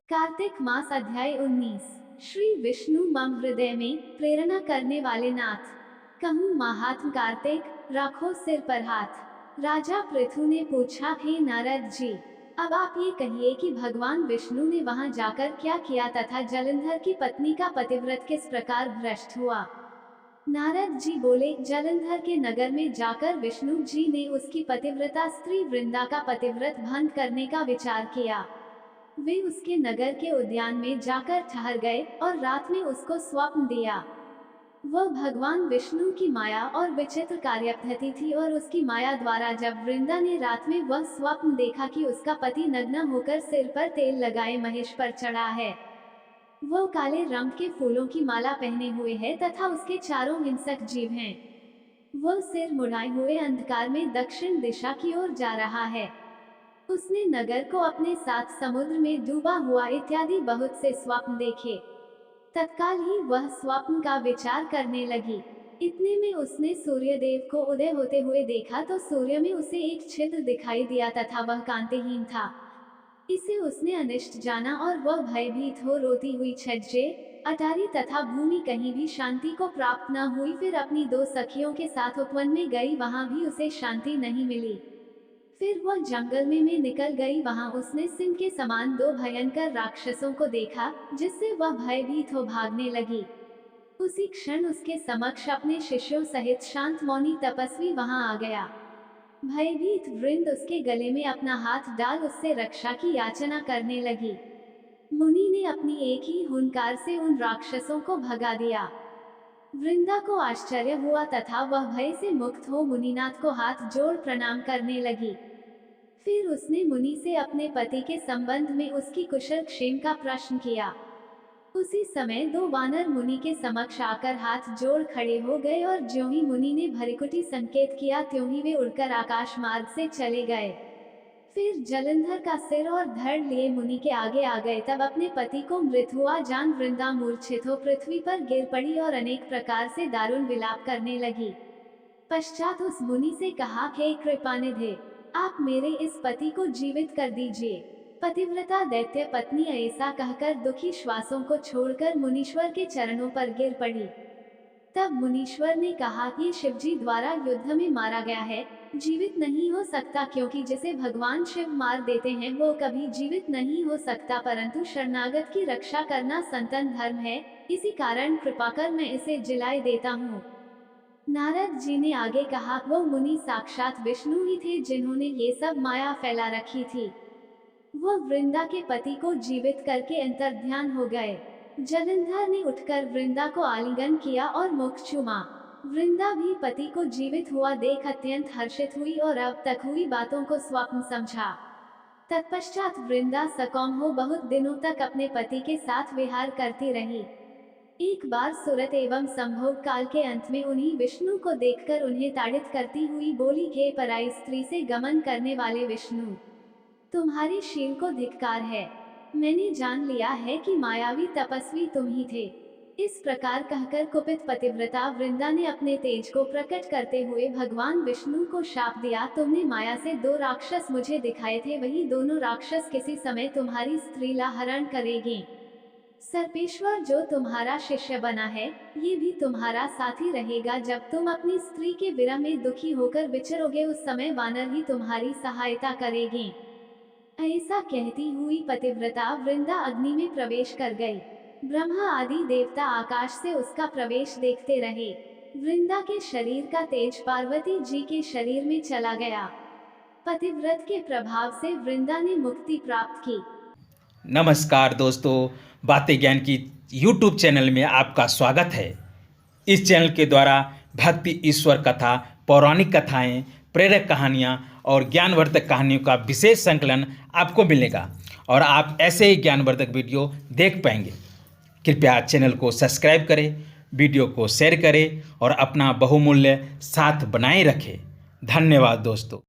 कार्तिक मास अध्याय 19। श्री विष्णु मम हृदय में प्रेरणा करने वाले नाथ। कहूँ महात्म कार्तिक, रखो सिर पर हाथ। राजा पृथु ने पूछा, हे नारद जी, अब आप ये कहिए कि भगवान विष्णु ने वहां जाकर क्या किया तथा जलंधर की पत्नी का पतिव्रत किस प्रकार भ्रष्ट हुआ। नारद जी बोले, जलंधर के नगर में जाकर विष्णु जी ने उसकी पतिव्रता स्त्री वृंदा का पतिव्रत भंग करने का विचार किया। वे उसके नगर के उद्यान में जाकर ठहर गए और रात में उसको स्वप्न दिया। वह भगवान विष्णु की माया और विचित्र कार्यपद्धति थी और उसकी माया द्वारा जब वृंदा ने रात में वह स्वप्न देखा कि उसका पति नग्न होकर सिर पर तेल लगाए महेश पर चढ़ा है, वह काले रंग के फूलों की माला पहने हुए है तथा उसके चारों हिंसक जीव हैं। वह सिर मुड़ाए हुए अंधकार में दक्षिण दिशा की ओर जा रहा है। उसने नगर को अपने साथ समुद्र में डूबा हुआ इत्यादि बहुत से स्वप्न देखे। तत्काल ही वह स्वप्न का विचार करने लगी। इतने में उसने सूर्यदेव को उदय होते हुए देखा तो सूर्य में उसे एक छिद्र दिखाई दिया तथा वह कांतिहीन था। इसे उसने अनिष्ट जाना और वह भयभीत हो रोती हुई छज्जे, अटारी तथा भूमि कहीं भी शांति को प्राप्त न हुई। फिर अपनी दो सखियों के साथ उपवन में गई, वहां भी उसे शांति नहीं मिली। फिर वह जंगल में निकल गई, वहां उसने सिंह के समान दो भयंकर राक्षसों को देखा, जिससे वह भयभीत हो भागने लगी। उसी क्षण उसके समक्ष अपने शिष्यों सहित शांत मौनी तपस्वी वहां आ गया। भयभीत वृंद उसके गले में अपना हाथ डाल उससे रक्षा की याचना करने लगी। मुनि ने अपनी एक ही हुंकार से उन राक्षसों को भगा दिया। वृंदा को आश्चर्य हुआ तथा वह भय से मुक्त हो मुनिनाथ को हाथ जोड़ प्रणाम करने लगी। फिर उसने मुनि से अपने पति के संबंध में उसकी कुशल क्षेम का प्रश्न किया। उसी समय दो वानर मुनि के समक्ष आकर हाथ जोड़ खड़े हो गए और ज्यों ही मुनि ने भृकुटी संकेत किया त्यों ही वे उड़कर आकाश मार्ग से चले गए। फिर जलंधर का सिर और धड़ लिए मुनि के आगे आ गए। तब अपने पति को मृत हुआ जान वृंदा मूर्छित हो पृथ्वी पर गिर पड़ी और अनेक प्रकार से दारुण विलाप करने लगी। पश्चात उस मुनि से कहा, हे कृपानिधे, आप मेरे इस पति को जीवित कर दीजिए। पतिव्रता दैत्य पत्नी ऐसा कहकर दुखी श्वासों को छोड़कर मुनीश्वर के चरणों पर गिर पड़ी। तब मुनीश्वर ने कहा, ये शिवजी द्वारा युद्ध में मारा गया है, जीवित नहीं हो सकता, क्योंकि जिसे भगवान शिव मार देते हैं वो कभी जीवित नहीं हो सकता, परंतु शरणागत की रक्षा करना सनातन धर्म है, इसी कारण कृपा कर मैं इसे जिलाए देता हूँ। नारद जी ने आगे कहा, वो मुनि साक्षात विष्णु ही थे जिन्होंने ये सब माया फैला रखी थी। वो वृंदा के पति को जीवित करके अंतर्ध्यान हो गए। जलंधर ने उठकर वृंदा को आलिंगन किया और मुख चूमा। वृंदा भी पति को जीवित हुआ देख अत्यंत हर्षित हुई और अब तक हुई बातों को स्वप्न समझा। तत्पश्चात वृंदा सकौम हो बहुत दिनों तक अपने पति के साथ विहार करती रही। एक बार सुरत एवं संभोग काल के अंत में उन्हीं विष्णु को देखकर उन्हें ताड़ित करती हुई बोली, हे पराई स्त्री से गमन करने वाले विष्णु, तुम्हारे शील को धिक्कार है। मैंने जान लिया है कि मायावी तपस्वी तुम ही थे। इस प्रकार कहकर कुपित पतिव्रता वृंदा ने अपने तेज को प्रकट करते हुए भगवान विष्णु को शाप दिया, तुमने माया से दो राक्षस मुझे दिखाए थे, वही दोनों राक्षस किसी समय तुम्हारी स्त्रीला हरण करेंगे। सर्पेश्वर जो तुम्हारा शिष्य बना है, ये भी तुम्हारा साथी रहेगा। जब तुम अपनी स्त्री के विरह में दुखी होकर विचरोगे, उस समय वानर ही तुम्हारी सहायता करेंगे। ऐसा कहती हुई पतिव्रता वृंदा अग्नि में प्रवेश कर गई। ब्रह्मा आदि देवता आकाश से उसका प्रवेश देखते रहे। वृंदा के शरीर का तेज पार्वती जी के शरीर में चला गया। पतिव्रत के प्रभाव से वृंदा ने मुक्ति प्राप्त की। नमस्कार दोस्तों, बातें ज्ञान की YouTube चैनल में आपका स्वागत है। इस चैनल के द्वारा भक्ति, ईश्वर कथा, पौराणिक कथाएं, प्रेरक कहानियां और ज्ञानवर्धक कहानियों का विशेष संकलन आपको मिलेगा और आप ऐसे ही ज्ञानवर्धक वीडियो देख पाएंगे। कृपया चैनल को सब्सक्राइब करें, वीडियो को शेयर करें और अपना बहुमूल्य साथ बनाए रखें। धन्यवाद दोस्तों।